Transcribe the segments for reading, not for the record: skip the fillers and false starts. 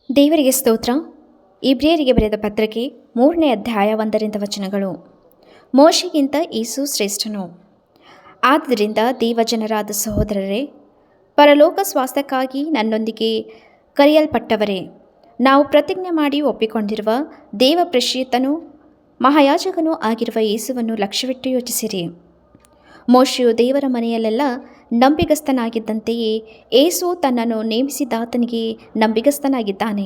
ದೇವರಿಗೆ ಸ್ತೋತ್ರ. ಇಬ್ರಿಯರಿಗೆ ಬರೆದ ಪತ್ರಿಕೆ 3ನೇ ಅಧ್ಯಾಯ 1ರಿಂದ ವಚನಗಳು. ಮೋಶೆಗಿಂತ ಯೇಸು ಶ್ರೇಷ್ಠನು. ಆದ್ದರಿಂದ ದೇವಜನರಾದ ಸಹೋದರರೇ, ಪರಲೋಕ ಸ್ವಾಸ್ಥ್ಯಕ್ಕಾಗಿ ನನ್ನೊಂದಿಗೆ ಕರೆಯಲ್ಪಟ್ಟವರೇ, ನಾವು ಪ್ರತಿಜ್ಞೆ ಮಾಡಿ ಒಪ್ಪಿಕೊಂಡಿರುವ ದೇವ ಪ್ರೇಷಿತನೂ ಮಹಾಯಾಜಕನೂ ಆಗಿರುವ ಯೇಸುವನ್ನು ಲಕ್ಷ್ಯವಿಟ್ಟು ಯೋಚಿಸಿರಿ. ಮೋಶೆಯು ದೇವರ ಮನೆಯಲ್ಲೆಲ್ಲ ನಂಬಿಗಸ್ತನಾಗಿದ್ದಂತೆಯೇ ಯೇಸು ತನ್ನನ್ನು ನೇಮಿಸಿದಾತನಿಗೆ ನಂಬಿಗಸ್ತನಾಗಿದ್ದಾನೆ.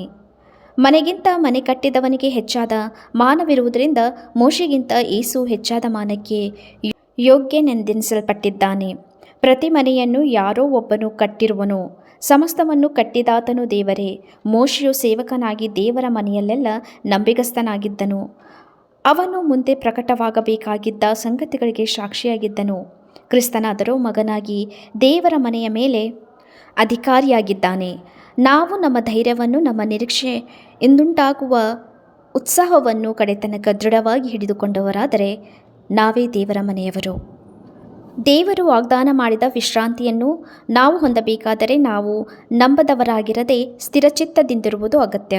ಮನೆಗಿಂತ ಮನೆ ಕಟ್ಟಿದವನಿಗೆ ಹೆಚ್ಚಾದ ಮಾನವಿರುವುದರಿಂದ ಮೋಶೆಗಿಂತ ಯೇಸು ಹೆಚ್ಚಾದ ಮಾನಕ್ಕೆ ಯೋಗ್ಯನೆಂದೆನಿಸಲ್ಪಟ್ಟಿದ್ದಾನೆ. ಪ್ರತಿ ಮನೆಯನ್ನು ಯಾರೋ ಒಬ್ಬನು ಕಟ್ಟಿರುವನು, ಸಮಸ್ತವನ್ನು ಕಟ್ಟಿದಾತನು ದೇವರೇ. ಮೋಶೆಯು ಸೇವಕನಾಗಿ ದೇವರ ಮನೆಯಲ್ಲೆಲ್ಲ ನಂಬಿಗಸ್ತನಾಗಿದ್ದನು. ಅವನು ಮುಂದೆ ಪ್ರಕಟವಾಗಬೇಕಾಗಿದ್ದ ಸಂಗತಿಗಳಿಗೆ ಸಾಕ್ಷಿಯಾಗಿದ್ದನು. ಕ್ರಿಸ್ತನಾದರೂ ಮಗನಾಗಿ ದೇವರ ಮನೆಯ ಮೇಲೆ ಅಧಿಕಾರಿಯಾಗಿದ್ದಾನೆ. ನಾವು ನಮ್ಮ ಧೈರ್ಯವನ್ನು, ನಮ್ಮ ನಿರೀಕ್ಷೆಯಿಂದುಂಟಾಗುವ ಉತ್ಸಾಹವನ್ನು ಕಡೆತನಕ ದೃಢವಾಗಿ ಹಿಡಿದುಕೊಂಡವರಾದರೆ ನಾವೇ ದೇವರ ಮನೆಯವರು. ದೇವರು ವಾಗ್ದಾನ ಮಾಡಿದ ವಿಶ್ರಾಂತಿಯನ್ನು ನಾವು ಹೊಂದಬೇಕಾದರೆ ನಾವು ನಂಬದವರಾಗಿರದೆ ಸ್ಥಿರಚಿತ್ತದಿಂದಿರುವುದು ಅಗತ್ಯ.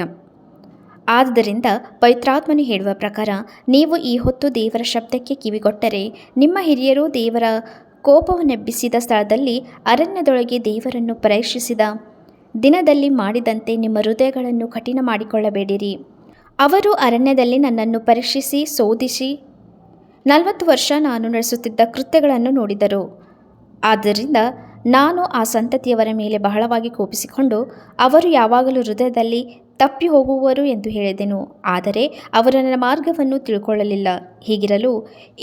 ಆದ್ದರಿಂದ ಪವಿತ್ರಾತ್ಮನು ಹೇಳುವ ಪ್ರಕಾರ ನೀವು ಈ ಹೊತ್ತು ದೇವರ ಶಬ್ದಕ್ಕೆ ಕಿವಿಗೊಟ್ಟರೆ, ನಿಮ್ಮ ಹಿರಿಯರು ದೇವರ ಕೋಪವನ್ನೆಬ್ಬಿಸಿದ ಸ್ಥಳದಲ್ಲಿ ಅರಣ್ಯದೊಳಗೆ ದೇವರನ್ನು ಪರೀಕ್ಷಿಸಿದ ದಿನದಲ್ಲಿ ಮಾಡಿದಂತೆ ನಿಮ್ಮ ಹೃದಯಗಳನ್ನು ಕಠಿಣ ಮಾಡಿಕೊಳ್ಳಬೇಡಿರಿ. ಅವರು ಅರಣ್ಯದಲ್ಲಿ ನನ್ನನ್ನು ಪರೀಕ್ಷಿಸಿ ಶೋಧಿಸಿ 40 ವರ್ಷ ನಾನು ನಡೆಸುತ್ತಿದ್ದ ಕೃತ್ಯಗಳನ್ನು ನೋಡಿದರು. ಆದ್ದರಿಂದ ನಾನು ಆ ಸಂತತಿಯವರ ಮೇಲೆ ಬಹಳವಾಗಿ ಕೋಪಿಸಿಕೊಂಡು, ಅವರು ಯಾವಾಗಲೂ ಹೃದಯದಲ್ಲಿ ತಪ್ಪಿ ಹೋಗುವರು ಎಂದು ಹೇಳಿದೆನು. ಆದರೆ ಅವರು ನನ್ನ ಮಾರ್ಗವನ್ನು ತಿಳ್ಕೊಳ್ಳಲಿಲ್ಲ. ಹೀಗಿರಲು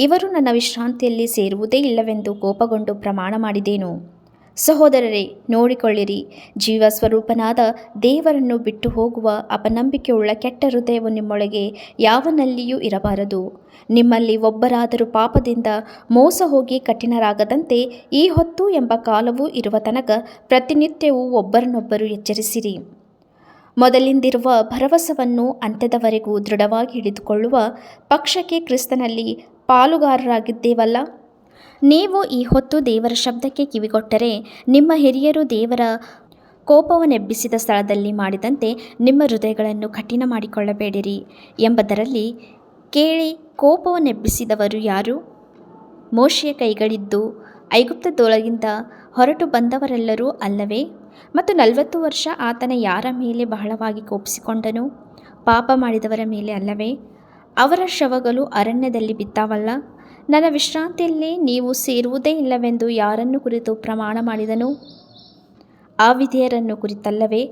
ಇವರು ನನ್ನ ವಿಶ್ರಾಂತಿಯಲ್ಲಿ ಸೇರುವುದೇ ಇಲ್ಲವೆಂದು ಕೋಪಗೊಂಡು ಪ್ರಮಾಣ ಮಾಡಿದೆನು. ಸಹೋದರರೇ, ನೋಡಿಕೊಳ್ಳಿರಿ, ಜೀವ ಸ್ವರೂಪನಾದ ದೇವರನ್ನು ಬಿಟ್ಟು ಹೋಗುವ ಅಪನಂಬಿಕೆಯುಳ್ಳ ಕೆಟ್ಟ ಹೃದಯವು ನಿಮ್ಮೊಳಗೆ ಯಾವನಲ್ಲಿಯೂ ಇರಬಾರದು. ನಿಮ್ಮಲ್ಲಿ ಒಬ್ಬರಾದರೂ ಪಾಪದಿಂದ ಮೋಸ ಹೋಗಿ ಕಠಿಣರಾಗದಂತೆ ಈ ಹೊತ್ತು ಎಂಬ ಕಾಲವೂ ಇರುವ ತನಕ ಪ್ರತಿನಿತ್ಯವೂ ಒಬ್ಬರನ್ನೊಬ್ಬರು ಎಚ್ಚರಿಸಿರಿ. ಮೊದಲಿಂದಿರುವ ಭರವಸವನ್ನು ಅಂತ್ಯದವರೆಗೂ ದೃಢವಾಗಿ ಹಿಡಿದುಕೊಳ್ಳುವ ಪಕ್ಷಕ್ಕೆ ಕ್ರಿಸ್ತನಲ್ಲಿ ಪಾಲುಗಾರರಾಗಿದ್ದೇವಲ್ಲ. ನೀವು ಈ ಹೊತ್ತು ದೇವರ ಶಬ್ದಕ್ಕೆ ಕಿವಿಗೊಟ್ಟರೆ, ನಿಮ್ಮ ಹಿರಿಯರು ದೇವರ ಕೋಪವನ್ನೆಬ್ಬಿಸಿದ ಸ್ಥಳದಲ್ಲಿ ಮಾಡಿದಂತೆ ನಿಮ್ಮ ಹೃದಯಗಳನ್ನು ಕಠಿಣ ಮಾಡಿಕೊಳ್ಳಬೇಡಿರಿ ಎಂಬುದರಲ್ಲಿ ಕೇಳಿ. ಕೋಪವನ್ನೆಬ್ಬಿಸಿದವರು ಯಾರು? ಮೋಶೆಯ ಕೈಗಳಿದ್ದು ಐಗುಪ್ತದೊಳಗಿಂದ ಹೊರಟು ಬಂದವರೆಲ್ಲರೂ ಅಲ್ಲವೇ? ಮತ್ತು 40 ವರ್ಷ ಆತನ ಯಾರ ಮೇಲೆ ಬಹಳವಾಗಿ ಕೋಪಿಸಿಕೊಂಡನು? ಪಾಪ ಮಾಡಿದವರ ಮೇಲೆ ಅಲ್ಲವೇ? ಅವರ ಶವಗಳು ಅರಣ್ಯದಲ್ಲಿ ಬಿದ್ದಾವಲ್ಲ. ನನ್ನ ವಿಶ್ರಾಂತಿಯಲ್ಲಿ ನೀವು ಸೇರುವುದೇ ಇಲ್ಲವೆಂದು ಯಾರನ್ನು ಕುರಿತು ಪ್ರಮಾಣ ಮಾಡಿದನು? ಅವಿಧೇಯರನ್ನು ಕುರಿತಲ್ಲವೇ?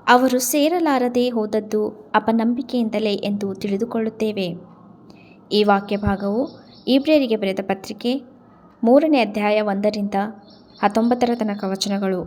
ಅವರು ಸೇರಲಾರದೆ ಹೋದದ್ದು ಅಪನಂಬಿಕೆಯಿಂದಲೇ ಎಂದು ತಿಳಿದುಕೊಳ್ಳುತ್ತೇವೆ. ಈ ವಾಕ್ಯ ಭಾಗವು ಇಬ್ರಿಯರಿಗೆ ಬರೆದ ಪತ್ರಿಕೆ 3ನೇ ಅಧ್ಯಾಯ 1ರಿಂದ 19 ತನಕ ವಚನಗಳು.